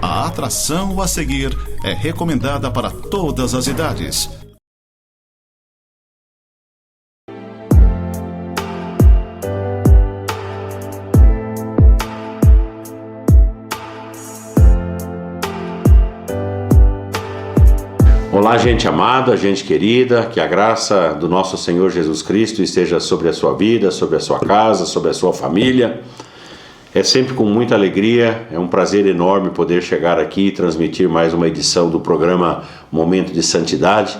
A atração a seguir é recomendada para todas as idades. Olá, gente amada, gente querida, que a graça do nosso Senhor Jesus Cristo esteja sobre a sua vida, sobre a sua casa, sobre a sua família. É sempre com muita alegria, é um prazer enorme poder chegar aqui e transmitir mais uma edição do programa Momento de Santidade.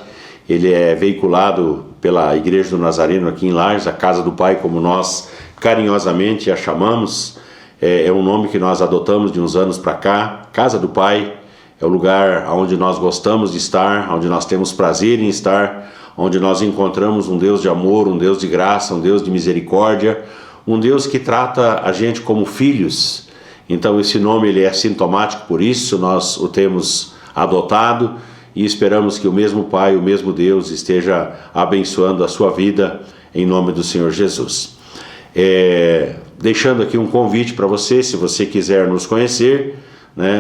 Ele é veiculado pela Igreja do Nazareno aqui em Lages, a Casa do Pai, como nós carinhosamente a chamamos. É um nome que nós adotamos de uns anos para cá, Casa do Pai. É o lugar onde nós gostamos de estar, onde nós temos prazer em estar, onde nós encontramos um Deus de amor, um Deus de graça, um Deus de misericórdia, um Deus que trata a gente como filhos. Então esse nome ele é sintomático por isso, nós o temos adotado e esperamos que o mesmo Pai, o mesmo Deus esteja abençoando a sua vida em nome do Senhor Jesus. Deixando aqui um convite para você, se você quiser nos conhecer,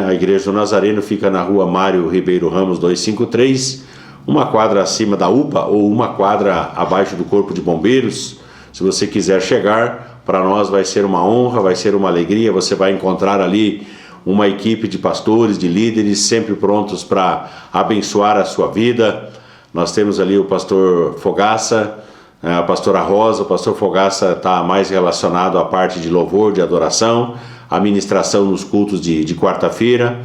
a Igreja do Nazareno fica na rua Mário Ribeiro Ramos 253, uma quadra acima da UPA ou uma quadra abaixo do Corpo de Bombeiros. Se você quiser chegar, para nós vai ser uma honra, vai ser uma alegria. Você vai encontrar ali uma equipe de pastores, de líderes, sempre prontos para abençoar a sua vida. Nós temos ali o pastor Fogaça, a pastora Rosa. O pastor Fogaça está mais relacionado à parte de louvor, de adoração, a ministração nos cultos de quarta-feira.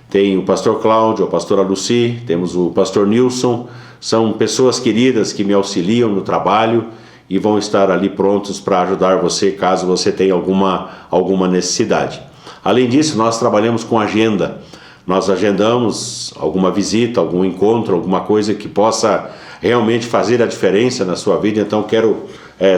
Tem o pastor Cláudio, a pastora Lucy, temos o pastor Nilson. São pessoas queridas que me auxiliam no trabalho e vão estar ali prontos para ajudar você caso você tenha alguma necessidade. Além disso, nós trabalhamos com agenda. Nós agendamos alguma visita, algum encontro, alguma coisa que possa realmente fazer a diferença na sua vida. Então quero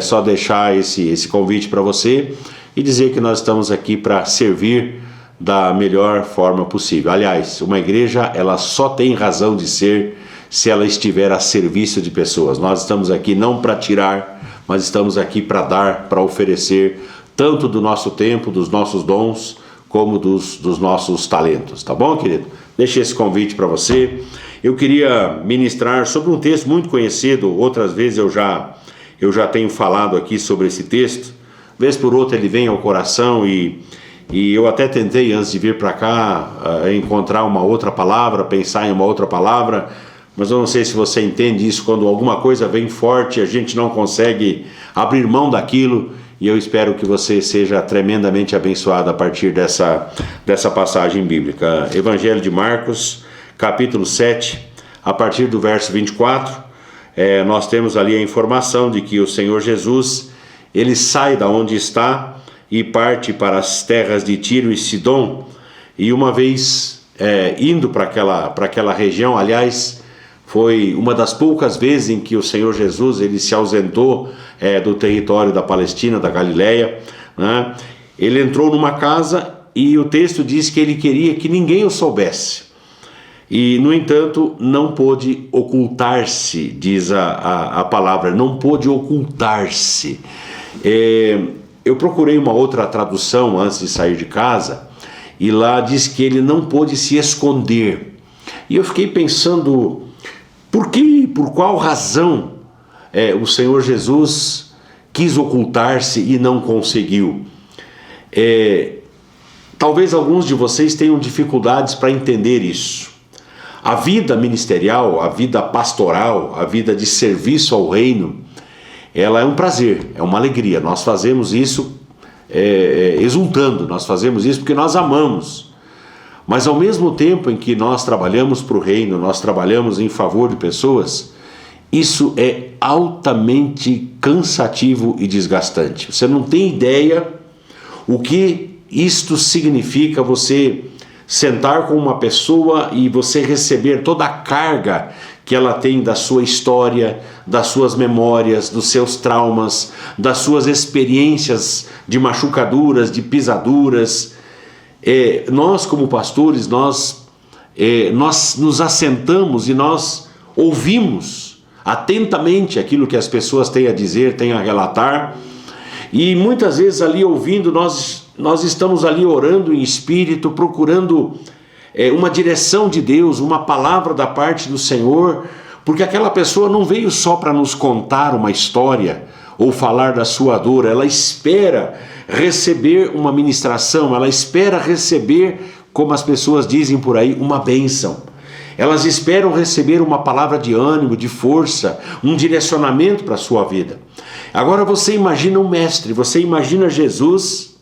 só deixar esse convite para você e dizer que nós estamos aqui para servir da melhor forma possível. Aliás, uma igreja ela só tem razão de ser se ela estiver a serviço de pessoas. Nós estamos aqui não para tirar, mas estamos aqui para dar, para oferecer, tanto do nosso tempo, dos nossos dons, como dos nossos talentos. Tá bom, querido? Deixei esse convite para você. Eu queria ministrar sobre um texto muito conhecido. Outras vezes eu já tenho falado aqui sobre esse texto. Vez por outra ele vem ao coração e eu até tentei antes de vir para cá encontrar uma outra palavra, pensar em uma outra palavra, mas eu não sei se você entende isso, quando alguma coisa vem forte a gente não consegue abrir mão daquilo, e eu espero que você seja tremendamente abençoado a partir dessa passagem bíblica. Evangelho de Marcos, capítulo 7, a partir do verso 24, nós temos ali a informação de que o Senhor Jesus ele sai da onde está e parte para as terras de Tiro e Sidom, e uma vez indo para aquela região, aliás, foi uma das poucas vezes em que o Senhor Jesus ele se ausentou do território da Palestina, da Galileia, né? Ele entrou numa casa e o texto diz que ele queria que ninguém o soubesse. E, no entanto, não pôde ocultar-se, diz a palavra, não pôde ocultar-se. Eu procurei uma outra tradução antes de sair de casa e lá diz que ele não pôde se esconder. E eu fiquei pensando, por qual razão o Senhor Jesus quis ocultar-se e não conseguiu? Talvez alguns de vocês tenham dificuldades para entender isso. A vida ministerial, a vida pastoral, a vida de serviço ao reino, ela é um prazer, é uma alegria. Nós fazemos isso exultando, nós fazemos isso porque nós amamos. Mas ao mesmo tempo em que nós trabalhamos para o reino, nós trabalhamos em favor de pessoas, isso é altamente cansativo e desgastante. Você não tem ideia o que isto significa, você sentar com uma pessoa e você receber toda a carga que ela tem da sua história, das suas memórias, dos seus traumas, das suas experiências de machucaduras, de pisaduras. Nós como pastores, nós nos assentamos e nós ouvimos atentamente aquilo que as pessoas têm a dizer, têm a relatar, e muitas vezes ali ouvindo, nós estamos ali orando em espírito, procurando uma direção de Deus, uma palavra da parte do Senhor, porque aquela pessoa não veio só para nos contar uma história ou falar da sua dor, ela espera receber uma ministração, ela espera receber, como as pessoas dizem por aí, uma bênção. Elas esperam receber uma palavra de ânimo, de força, um direcionamento para a sua vida. Agora você imagina um mestre, você imagina Jesus,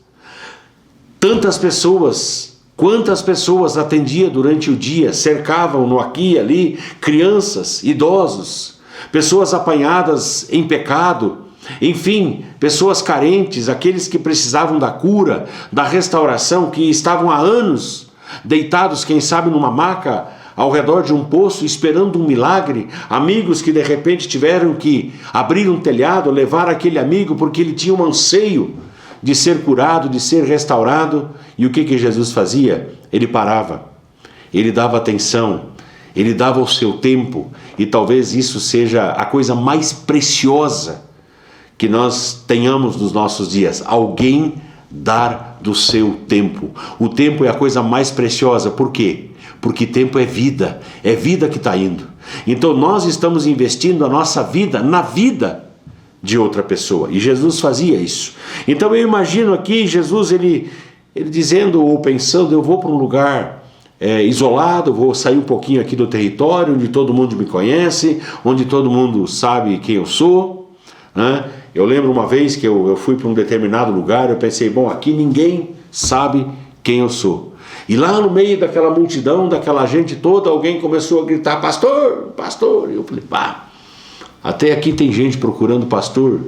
tantas pessoas, quantas pessoas atendia durante o dia, cercavam-no aqui e ali, crianças, idosos, pessoas apanhadas em pecado, enfim, pessoas carentes, aqueles que precisavam da cura, da restauração, que estavam há anos deitados, quem sabe numa maca, ao redor de um poço, esperando um milagre, amigos que de repente tiveram que abrir um telhado, levar aquele amigo porque ele tinha um anseio de ser curado, de ser restaurado. E o que Jesus fazia? Ele parava, ele dava atenção, ele dava o seu tempo, e talvez isso seja a coisa mais preciosa que nós tenhamos nos nossos dias, alguém dar do seu tempo. O tempo é a coisa mais preciosa, por quê? Porque tempo é vida que está indo. Então nós estamos investindo a nossa vida na vida de outra pessoa, e Jesus fazia isso. Então eu imagino aqui Jesus, ele dizendo ou pensando, eu vou para um lugar isolado, vou sair um pouquinho aqui do território, onde todo mundo me conhece, onde todo mundo sabe quem eu sou, né? Eu lembro uma vez que eu fui para um determinado lugar, eu pensei, bom, aqui ninguém sabe quem eu sou. E lá no meio daquela multidão, daquela gente toda, alguém começou a gritar, pastor, pastor. E eu falei, pá, até aqui tem gente procurando pastor.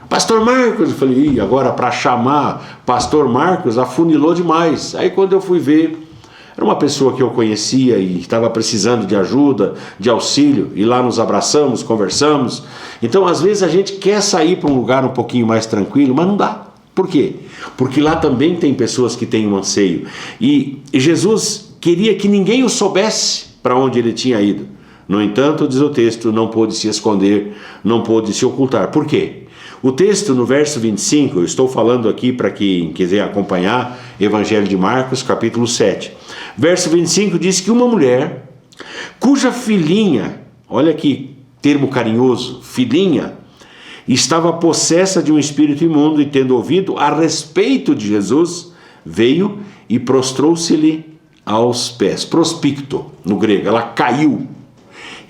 Pastor Marcos. Eu falei, agora para chamar pastor Marcos, afunilou demais. Aí quando eu fui ver, era uma pessoa que eu conhecia e estava precisando de ajuda, de auxílio, e lá nos abraçamos, conversamos. Então às vezes a gente quer sair para um lugar um pouquinho mais tranquilo, mas não dá. Por quê? Porque lá também tem pessoas que têm um anseio. E Jesus queria que ninguém o soubesse para onde ele tinha ido. No entanto, diz o texto, não pôde se esconder, não pôde se ocultar. Por quê? O texto no verso 25, eu estou falando aqui para quem quiser acompanhar, Evangelho de Marcos, capítulo 7. Verso 25 diz que uma mulher, cuja filhinha, olha que termo carinhoso, filhinha, estava possessa de um espírito imundo, e tendo ouvido a respeito de Jesus, veio e prostrou-se-lhe aos pés. Prospicto, no grego, ela caiu,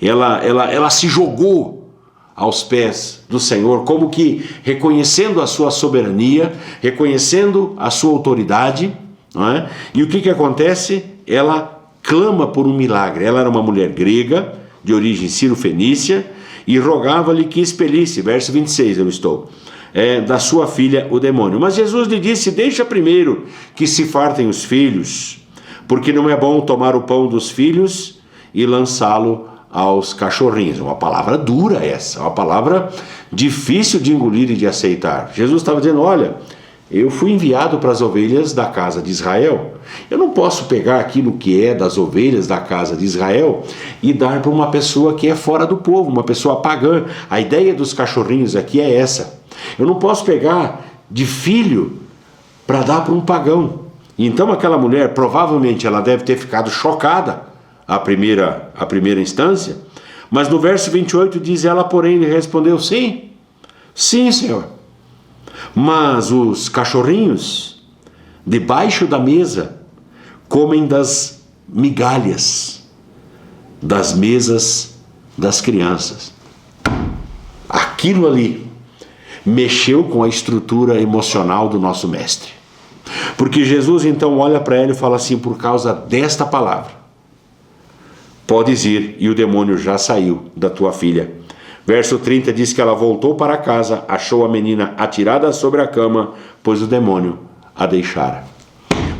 ela se jogou aos pés do Senhor, como que reconhecendo a sua soberania, reconhecendo a sua autoridade, não é? E o que acontece? Ela clama por um milagre. Ela era uma mulher grega, de origem sírio-fenícia, e rogava-lhe que expelisse, verso 26 eu estou, da sua filha o demônio. Mas Jesus lhe disse, deixa primeiro que se fartem os filhos, porque não é bom tomar o pão dos filhos e lançá-lo aos cachorrinhos. Uma palavra dura essa, uma palavra difícil de engolir e de aceitar. Jesus estava dizendo, olha, eu fui enviado para as ovelhas da casa de Israel. Eu não posso pegar aquilo que é das ovelhas da casa de Israel e dar para uma pessoa que é fora do povo, uma pessoa pagã. A ideia dos cachorrinhos aqui é essa. Eu não posso pegar de filho para dar para um pagão. Então aquela mulher, provavelmente ela deve ter ficado chocada à primeira instância, mas no verso 28 diz, ela porém lhe respondeu, sim, Senhor. Mas os cachorrinhos, debaixo da mesa, comem das migalhas das mesas das crianças. Aquilo ali mexeu com a estrutura emocional do nosso mestre. Porque Jesus então olha para ela e fala assim, por causa desta palavra, podes ir, e o demônio já saiu da tua filha. Verso 30 diz que ela voltou para casa, achou a menina atirada sobre a cama, pois o demônio a deixara.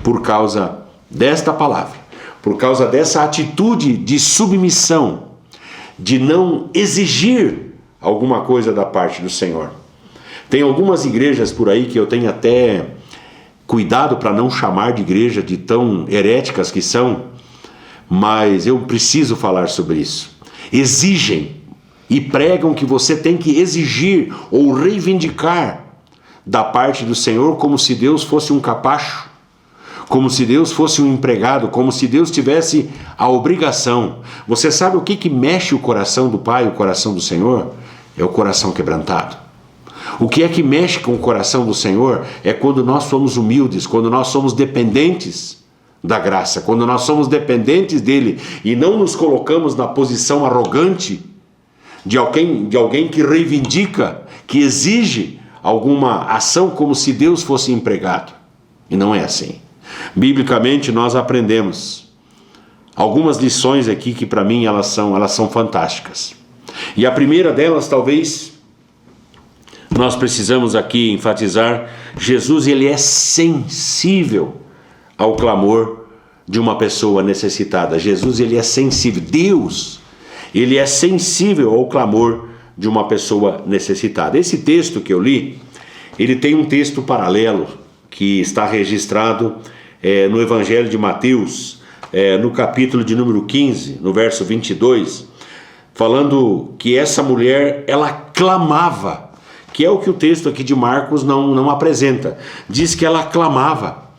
Por causa desta palavra, por causa dessa atitude de submissão, de não exigir alguma coisa da parte do Senhor. Tem algumas igrejas por aí que eu tenho até cuidado para não chamar de igreja de tão heréticas que são, mas eu preciso falar sobre isso. Exigem e pregam que você tem que exigir ou reivindicar da parte do Senhor como se Deus fosse um capacho, como se Deus fosse um empregado, como se Deus tivesse a obrigação. Você sabe o que mexe o coração do Pai, o coração do Senhor? É o coração quebrantado. O que é que mexe com o coração do Senhor é quando nós somos humildes, quando nós somos dependentes da graça, quando nós somos dependentes dele e não nos colocamos na posição arrogante de alguém que reivindica, que exige alguma ação como se Deus fosse empregado. E não é assim. Biblicamente nós aprendemos algumas lições aqui que para mim elas são fantásticas. E a primeira delas, talvez, nós precisamos aqui enfatizar: Jesus, ele é sensível ao clamor de uma pessoa necessitada. Jesus, ele é sensível. Deus, ele é sensível ao clamor de uma pessoa necessitada. Esse texto que eu li, ele tem um texto paralelo que está registrado no Evangelho de Mateus, no capítulo de número 15, no verso 22, falando que essa mulher, ela clamava, que é o que o texto aqui de Marcos não apresenta. Diz que ela clamava.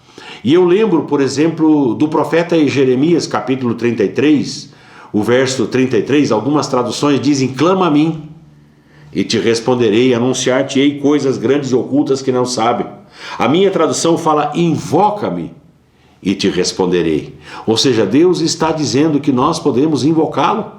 E eu lembro, por exemplo, do profeta Jeremias, capítulo 33, o verso 33, algumas traduções dizem: clama a mim, e te responderei, anunciar-te-ei coisas grandes e ocultas que não sabem. A minha tradução fala: invoca-me, e te responderei. Ou seja, Deus está dizendo que nós podemos invocá-lo,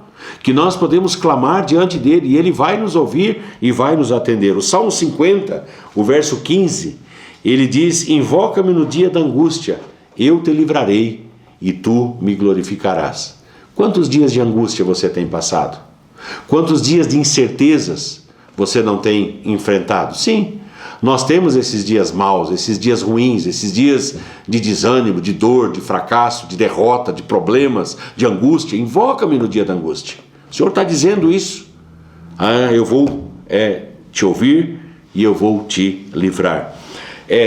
que nós podemos clamar diante dele, e ele vai nos ouvir e vai nos atender. O Salmo 50, o verso 15, ele diz: invoca-me no dia da angústia, eu te livrarei e tu me glorificarás. Quantos dias de angústia você tem passado? Quantos dias de incertezas você não tem enfrentado? Sim, nós temos esses dias maus, esses dias ruins, esses dias de desânimo, de dor, de fracasso, de derrota, de problemas, de angústia. Invoca-me no dia da angústia. O Senhor está dizendo isso. Eu vou te ouvir e eu vou te livrar.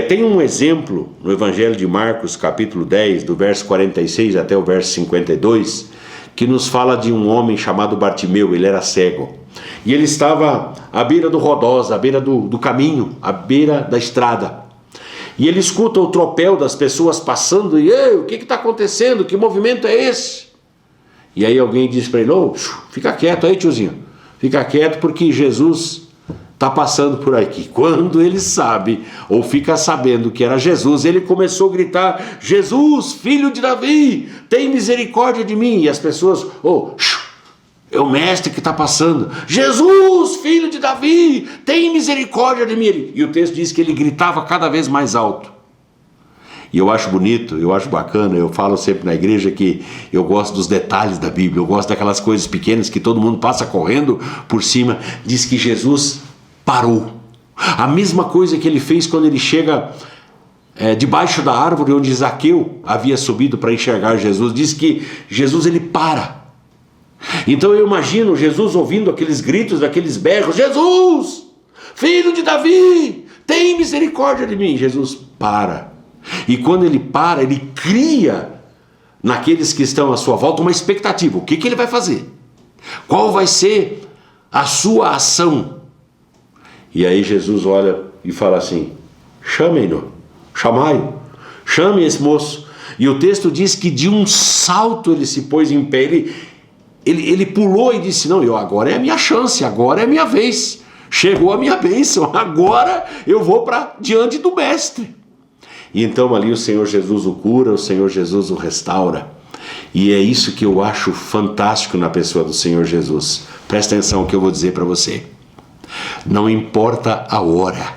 Tem um exemplo no Evangelho de Marcos, capítulo 10, do verso 46 até o verso 52, que nos fala de um homem chamado Bartimeu. Ele era cego. E ele estava à beira do Rodosa, à beira do caminho, à beira da estrada. E ele escuta o tropel das pessoas passando e: o que está acontecendo? Que movimento é esse? E aí alguém diz para ele: fica quieto aí, tiozinho. Fica quieto porque Jesus está passando por aqui. Quando ele sabe, ou fica sabendo que era Jesus, ele começou a gritar: Jesus, filho de Davi, tem misericórdia de mim. E as pessoas: é o mestre que está passando. Jesus, filho de Davi, tem misericórdia de mim. E o texto diz que ele gritava cada vez mais alto. E eu acho bonito, eu acho bacana, eu falo sempre na igreja que eu gosto dos detalhes da Bíblia, eu gosto daquelas coisas pequenas que todo mundo passa correndo por cima. Diz que Jesus parou. A mesma coisa que ele fez quando ele chega debaixo da árvore onde Zaqueu havia subido para enxergar Jesus. Diz que Jesus, ele para. Então eu imagino Jesus ouvindo aqueles gritos, aqueles berros: Jesus, filho de Davi, tem misericórdia de mim. Jesus para. E quando ele para, ele cria naqueles que estão à sua volta uma expectativa. O que ele vai fazer? Qual vai ser a sua ação? E aí Jesus olha e fala assim: chamem-no, chamai-o, chame esse moço. E o texto diz que de um salto ele se pôs em pé, ele pulou e disse: não, agora é a minha chance, agora é a minha vez, chegou a minha bênção, agora eu vou para diante do mestre. E então ali o Senhor Jesus o cura, o Senhor Jesus o restaura. E é isso que eu acho fantástico na pessoa do Senhor Jesus. Presta atenção no que eu vou dizer para você. Não importa a hora,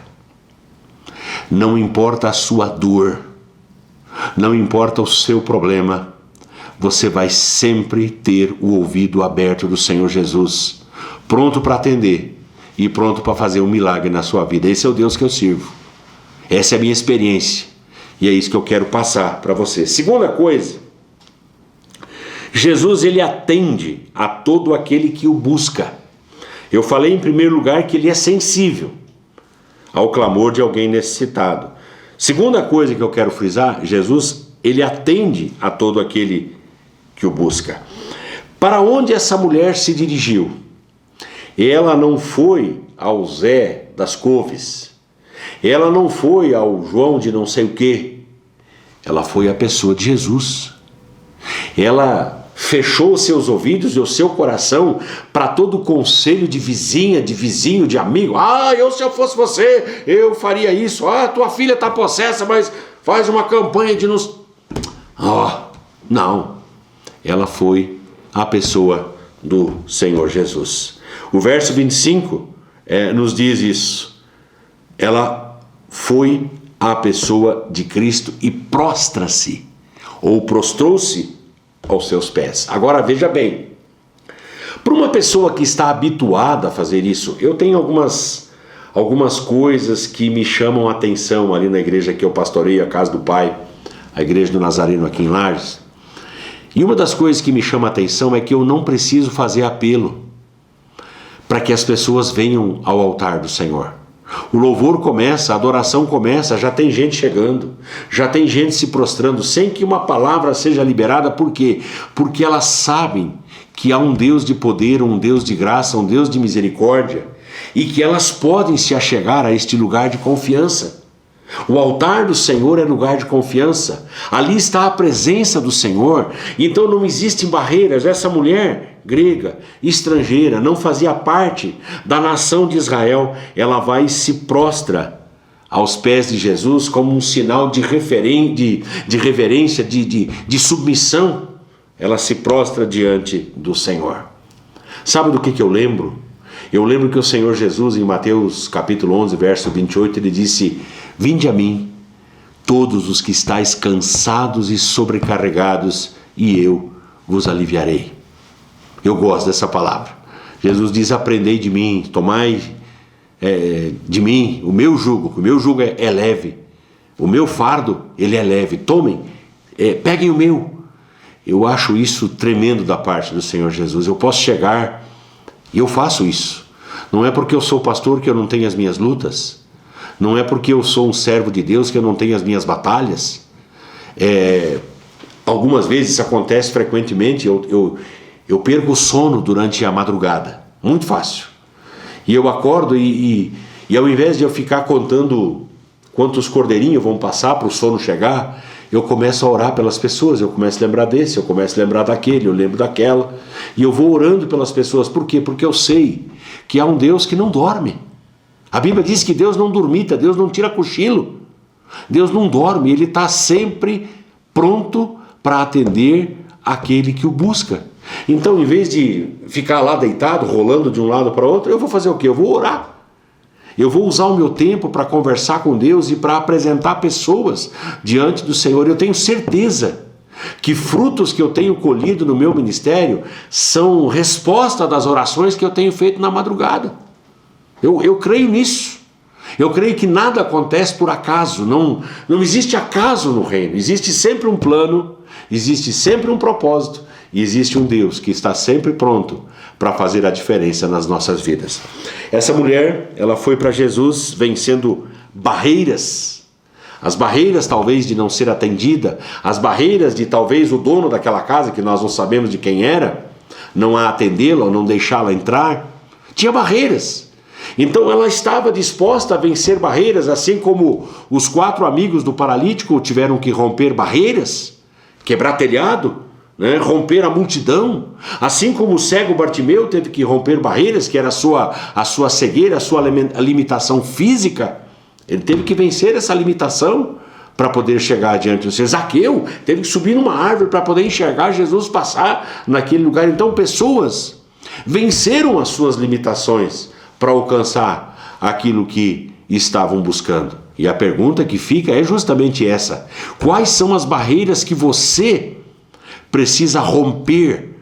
não importa a sua dor, não importa o seu problema, você vai sempre ter o ouvido aberto do Senhor Jesus, pronto para atender e pronto para fazer um milagre na sua vida. Esse é o Deus que eu sirvo, essa é a minha experiência e é isso que eu quero passar para você. Segunda coisa, Jesus, ele atende a todo aquele que o busca. Eu falei em primeiro lugar que ele é sensível ao clamor de alguém necessitado. Segunda coisa que eu quero frisar: Jesus, ele atende a todo aquele que o busca. Para onde essa mulher se dirigiu? Ela não foi ao Zé das Couves, ela não foi ao João de não sei o quê, Ela foi a pessoa de Jesus. Ela fechou os seus ouvidos e o seu coração para todo o conselho de vizinha, de vizinho, de amigo. Se eu fosse você, eu faria isso. Tua filha está possessa, mas faz uma campanha de nos... Não. Ela foi a pessoa do Senhor Jesus. O verso 25 nos diz isso. Ela foi a pessoa de Cristo e prostra-se, ou prostrou-se aos seus pés. Agora veja bem, para uma pessoa que está habituada a fazer isso, eu tenho algumas coisas que me chamam a atenção ali na igreja que eu pastoreio, a Casa do Pai, a igreja do Nazareno aqui em Lages. E uma das coisas que me chama a atenção é que eu não preciso fazer apelo para que as pessoas venham ao altar do Senhor. O louvor começa, a adoração começa, já tem gente chegando, já tem gente se prostrando, sem que uma palavra seja liberada. Por quê? Porque elas sabem que há um Deus de poder, um Deus de graça, um Deus de misericórdia, e que elas podem se achegar a este lugar de confiança. O altar do Senhor é lugar de confiança. Ali está a presença do Senhor. Então não existem barreiras. Essa mulher grega, estrangeira, não fazia parte da nação de Israel. Ela vai e se prostra aos pés de Jesus como um sinal de reverência, de submissão. Ela se prostra diante do Senhor. Sabe do que eu lembro? Eu lembro que o Senhor Jesus, em Mateus capítulo 11, verso 28, ele disse: vinde a mim, todos os que estáis cansados e sobrecarregados, e eu vos aliviarei. Eu gosto dessa palavra. Jesus diz: aprendei de mim, tomai de mim o meu jugo é leve, o meu fardo, ele é leve, tomem, peguem o meu. Eu acho isso tremendo da parte do Senhor Jesus. Eu posso chegar, e eu faço isso. Não é porque eu sou pastor que eu não tenho as minhas lutas. Não é porque eu sou um servo de Deus que eu não tenho as minhas batalhas. Algumas vezes isso acontece frequentemente. Eu perco o sono durante a madrugada. Muito fácil. E eu acordo e ao invés de eu ficar contando quantos cordeirinhos vão passar para o sono chegar, eu começo a orar pelas pessoas. Eu começo a lembrar desse, eu começo a lembrar daquele, eu lembro daquela. E eu vou orando pelas pessoas. Por quê? Porque eu sei que há um Deus que não dorme. A Bíblia diz que Deus não dormita, Deus não tira cochilo. Deus não dorme, Ele está sempre pronto para atender aquele que o busca. Então, em vez de ficar lá deitado, rolando de um lado para o outro, eu vou fazer o quê? Eu vou orar. Eu vou usar o meu tempo para conversar com Deus e para apresentar pessoas diante do Senhor. Eu tenho certeza que frutos que eu tenho colhido no meu ministério são resposta das orações que eu tenho feito na madrugada. Eu creio nisso. Eu creio que nada acontece por acaso. Não existe acaso no reino. Existe sempre um plano, existe sempre um propósito, e existe um Deus que está sempre pronto para fazer a diferença nas nossas vidas. Essa mulher, ela foi para Jesus vencendo barreiras. As barreiras talvez de não ser atendida, as barreiras de talvez o dono daquela casa, que nós não sabemos de quem era, não a atendê-la ou não deixá-la entrar. Tinha barreiras. Então ela estava disposta a vencer barreiras, assim como os 4 amigos do paralítico tiveram que romper barreiras, quebrar telhado, romper a multidão, assim como o cego Bartimeu teve que romper barreiras, que era a sua cegueira, a sua limitação física. Ele teve que vencer essa limitação para poder chegar diante do Senhor. Zaqueu teve que subir numa árvore para poder enxergar Jesus passar naquele lugar. Então pessoas venceram as suas limitações para alcançar aquilo que estavam buscando. E a pergunta que fica é justamente essa: quais são as barreiras que você precisa romper?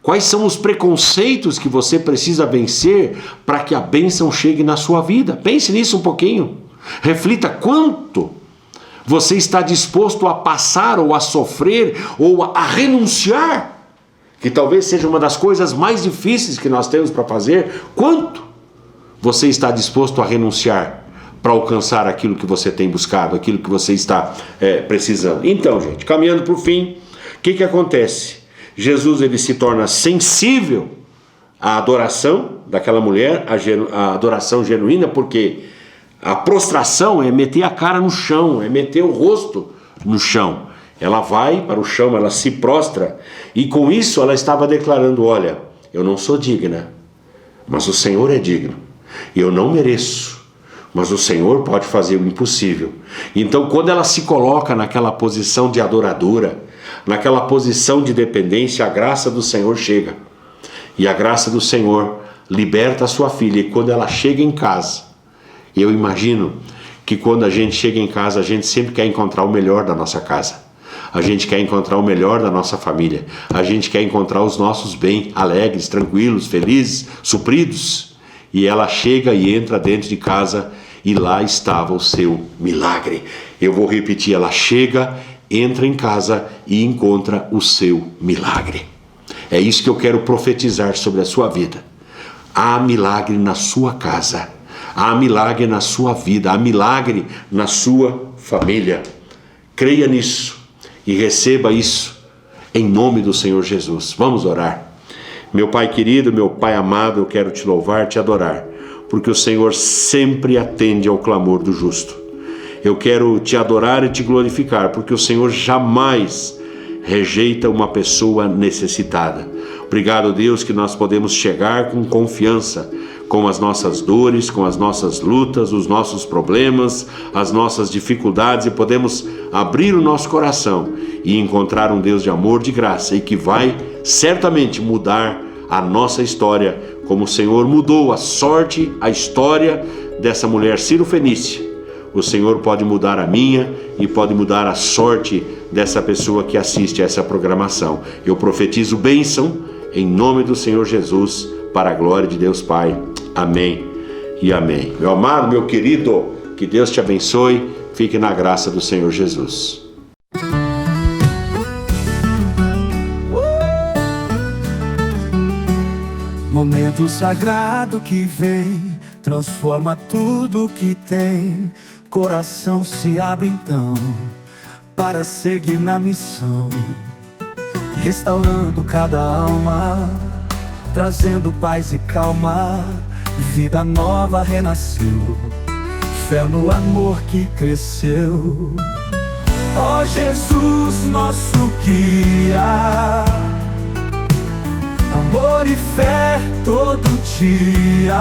Quais são os preconceitos que você precisa vencer para que a bênção chegue na sua vida? Pense nisso um pouquinho. Reflita quanto você está disposto a passar ou a sofrer ou a renunciar, que talvez seja uma das coisas mais difíceis que nós temos para fazer. Quanto você está disposto a renunciar para alcançar aquilo que você tem buscado, aquilo que você está precisando? Então, gente, caminhando para o fim, o que acontece? Jesus, ele se torna sensível à adoração daquela mulher, a adoração genuína, porque a prostração é meter a cara no chão, é meter o rosto no chão. Ela vai para o chão, ela se prostra, e com isso ela estava declarando: olha, eu não sou digna, mas o Senhor é digno. Eu não mereço, mas o Senhor pode fazer o impossível. Então, quando ela se coloca naquela posição de adoradora, naquela posição de dependência, a graça do Senhor chega. E a graça do Senhor liberta a sua filha. E quando ela chega em casa, eu imagino que quando a gente chega em casa, a gente sempre quer encontrar o melhor da nossa casa. A gente quer encontrar o melhor da nossa família. A gente quer encontrar os nossos bens alegres, tranquilos, felizes, supridos. E ela chega e entra dentro de casa e lá estava o seu milagre. Eu vou repetir, ela chega, entra em casa e encontra o seu milagre. É isso que eu quero profetizar sobre a sua vida. Há milagre na sua casa. Há milagre na sua vida. Há milagre na sua família. Creia nisso e receba isso em nome do Senhor Jesus. Vamos orar. Meu Pai querido, meu Pai amado, eu quero te louvar, te adorar, porque o Senhor sempre atende ao clamor do justo. Eu quero te adorar e te glorificar, porque o Senhor jamais rejeita uma pessoa necessitada. Obrigado, Deus, que nós podemos chegar com confiança, com as nossas dores, com as nossas lutas, os nossos problemas, as nossas dificuldades, e podemos abrir o nosso coração e encontrar um Deus de amor, de graça, e que vai certamente mudar a nossa história, como o Senhor mudou a sorte, a história dessa mulher Ciro-fenícia. O Senhor pode mudar a minha e pode mudar a sorte dessa pessoa que assiste a essa programação. Eu profetizo bênção em nome do Senhor Jesus, para a glória de Deus Pai. Amém e amém. Meu amado, meu querido, que Deus te abençoe. Fique na graça do Senhor Jesus. Momento sagrado que vem, transforma tudo que tem. Coração se abre então, para seguir na missão. Restaurando cada alma, trazendo paz e calma. Vida nova renasceu, fé no amor que cresceu. Ó Jesus, nosso guia, amor e fé todo dia.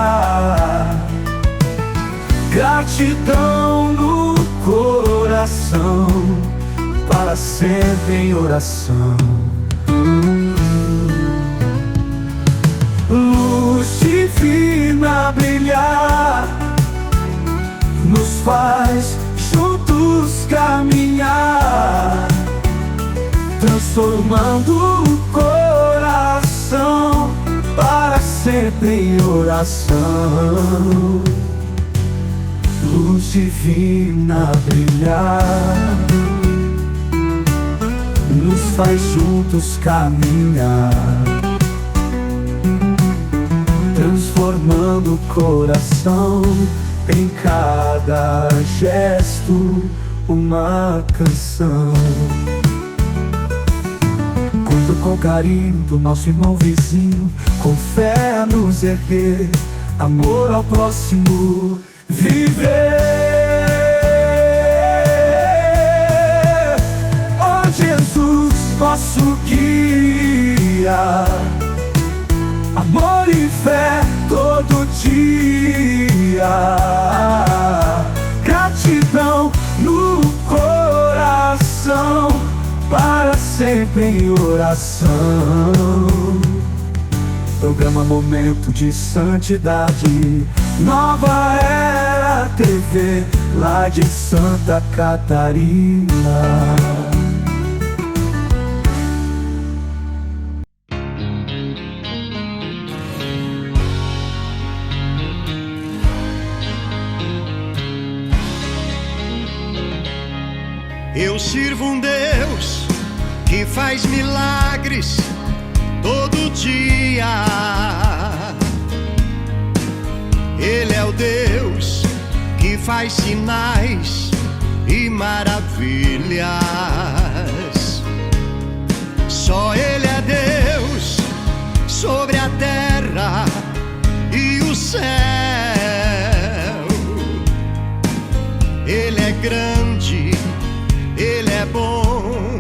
Gratidão no coração, para sempre em oração. Luz divina brilhar, nos faz juntos caminhar, transformando o coração, para sempre em oração. Luz divina brilhar, nos faz juntos caminhar, transformando o coração, em cada gesto uma canção. Cuido com carinho do nosso irmão vizinho, com fé a nos erguer, amor ao próximo viver. Ó Jesus, nosso guia, amor e fé todo dia. Gratidão no coração, para sempre em oração. Programa Momento de Santidade, Nova Era TV, lá de Santa Catarina. Eu sirvo um Deus que faz milagres todo dia. Ele é o Deus que faz sinais e maravilhas. Só Ele é Deus sobre a terra e o céu. Ele é grande, Ele é bom,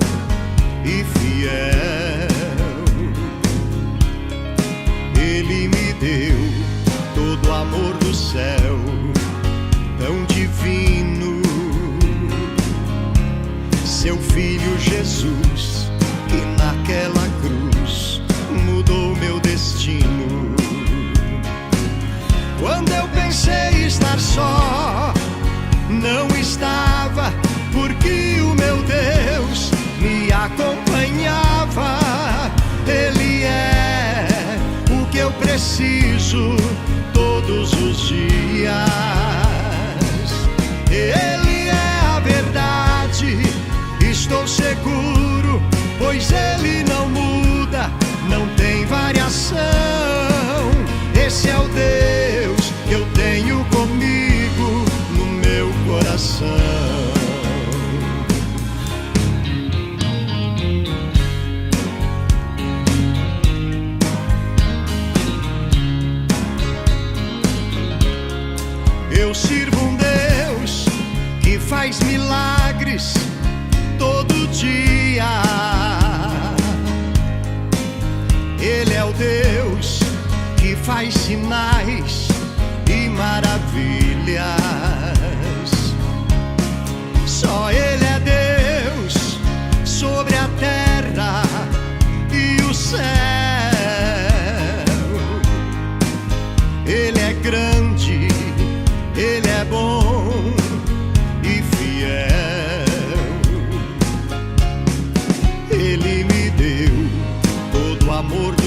preciso todos os dias. Ele é a verdade, estou seguro, pois Ele não muda, não tem variação. Esse é o Deus que eu tenho comigo no meu coração. Eu sirvo um Deus que faz milagres todo dia. Ele é o Deus que faz sinais e maravilhas. Só Ele é Deus sobre a terra e o céu. Ele é grande, Ele é bom e fiel. Ele me deu todo o amor do